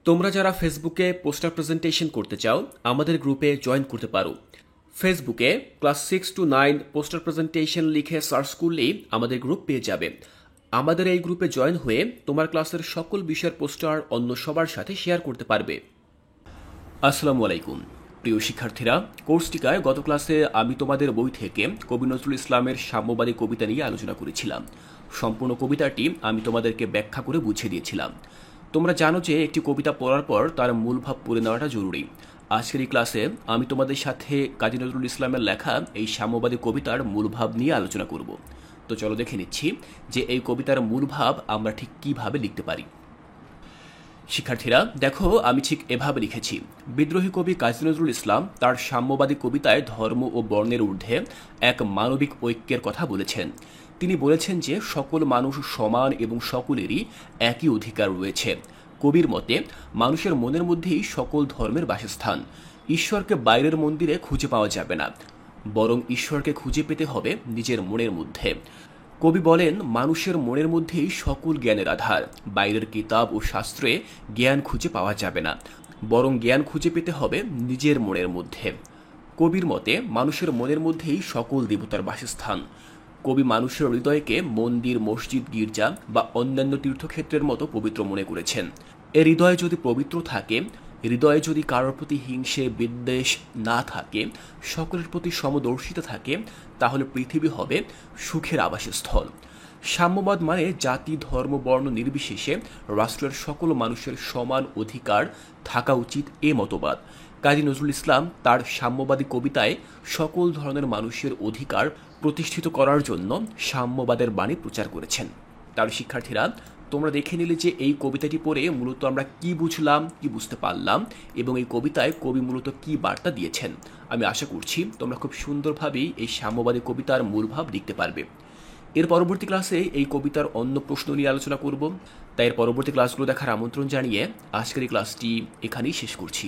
তোমরা যারা ফেসবুকে পোস্টার প্রেজেন্টেশন করতে চাও আমাদের গ্রুপে জয়েন করতে পারো। ফেসবুকে ক্লাস 6 to 9 পোস্টার প্রেজেন্টেশন লিখে সার্চ করলেই আমাদের গ্রুপ পেয়ে যাবে। আমাদের এই গ্রুপে জয়েন হয়ে তোমার ক্লাসের সকল বিষয়ের পোস্টার অন্য সবার সাথে শেয়ার করতে পারবে। আসসালামু আলাইকুম প্রিয় শিক্ষার্থীরা, কোর্সটিকায় গত ক্লাসে আমি তোমাদের বই থেকে কবি নজরুল ইসলামের সাম্যবাদী কবিতা নিয়ে আলোচনা করেছিলাম। সম্পূর্ণ কবিতাটি আমি তোমাদেরকে ব্যাখ্যা করে বুঝিয়ে দিয়েছিলাম। তোমরা জানো যে একটি কবিতা পড়ার পর তার মূল ভাব পড়ে নেওয়াটা জরুরি। আজকের এই ক্লাসে আমি তোমাদের সাথে কাজী নজরুল ইসলামের লেখা এই সাম্যবাদী কবিতার মূল ভাব নিয়ে আলোচনা করব। তো চলো দেখে নিচ্ছি যে এই কবিতার মূল ভাব আমরা ঠিক কিভাবে লিখতে পারি। শিক্ষার্থীরা দেখো, আমি ঠিক এভাবে লিখেছি। বিদ্রোহী কবি কাজী নজরুল ইসলাম তার সাম্যবাদী কবিতায় ধর্ম ও বর্ণের ঊর্ধ্বে এক মানবিক ঐক্যের কথা বলেছেন। তিনি বলেছেন যে সকল মানুষ সমান এবং সকলেরই একই অধিকার রয়েছে। কবির মতে মানুষের মনের মধ্যেই সকল ধর্মের বাসস্থান। ঈশ্বরকে বাইরের মন্দিরে খুঁজে পাওয়া যাবে না, বরং ঈশ্বরকে খুঁজে পেতে হবে নিজের মনের মধ্যে। কবি বলেন, মানুষের মনের মধ্যেই সকল জ্ঞানের আধার। বাইরের কিতাব ও শাস্ত্রে জ্ঞান খুঁজে পাওয়া যাবে না, বরং জ্ঞান খুঁজে পেতে হবে নিজের মনের মধ্যে। কবির মতে মানুষের মনের মধ্যেই সকল দেবতার বাসস্থান। কবি মানুষের হৃদয়কে মন্দির, মসজিদ, গির্জা বা অন্যান্য তীর্থক্ষেত্রের মতো পবিত্র মনে করেছেন। এ হৃদয় যদি পবিত্র থাকে, হৃদয়ে যদি কারোর প্রতি হিংসে বিদ্বেষ না থাকে, সকলের প্রতি সমদর্শিতা থাকে, তাহলে পৃথিবী হবে সুখের আবাসস্থল। সাম্যবাদ মানে জাতি, ধর্ম, বর্ণ নির্বিশেষে রাষ্ট্রের সকল মানুষের সমান অধিকার থাকা উচিত, এ মতবাদ। কাজী নজরুল ইসলাম তার সাম্যবাদী কবিতায় সকল ধরনের মানুষের অধিকার প্রতিষ্ঠিত করার জন্য সাম্যবাদের বাণী প্রচার করেছেন। তার শিক্ষার্থীরা, তোমরা দেখে নিলে যে এই কবিতাটি পড়ে মূলত আমরা কি বুঝলাম, কি বুঝতে পারলাম, এবং এই কবিতায় কবি মূলত কি বার্তা দিয়েছেন। আমি আশা করছি তোমরা খুব সুন্দরভাবেই এই সাম্যবাদী কবিতার মূল ভাব লিখতে পারবে। এর পরবর্তী ক্লাসে এই কবিতার অন্য প্রশ্ন নিয়ে আলোচনা করব। তাই এর পরবর্তী ক্লাসগুলো দেখার আমন্ত্রণ জানিয়ে আজকের এই ক্লাসটি এখানেই শেষ করছি।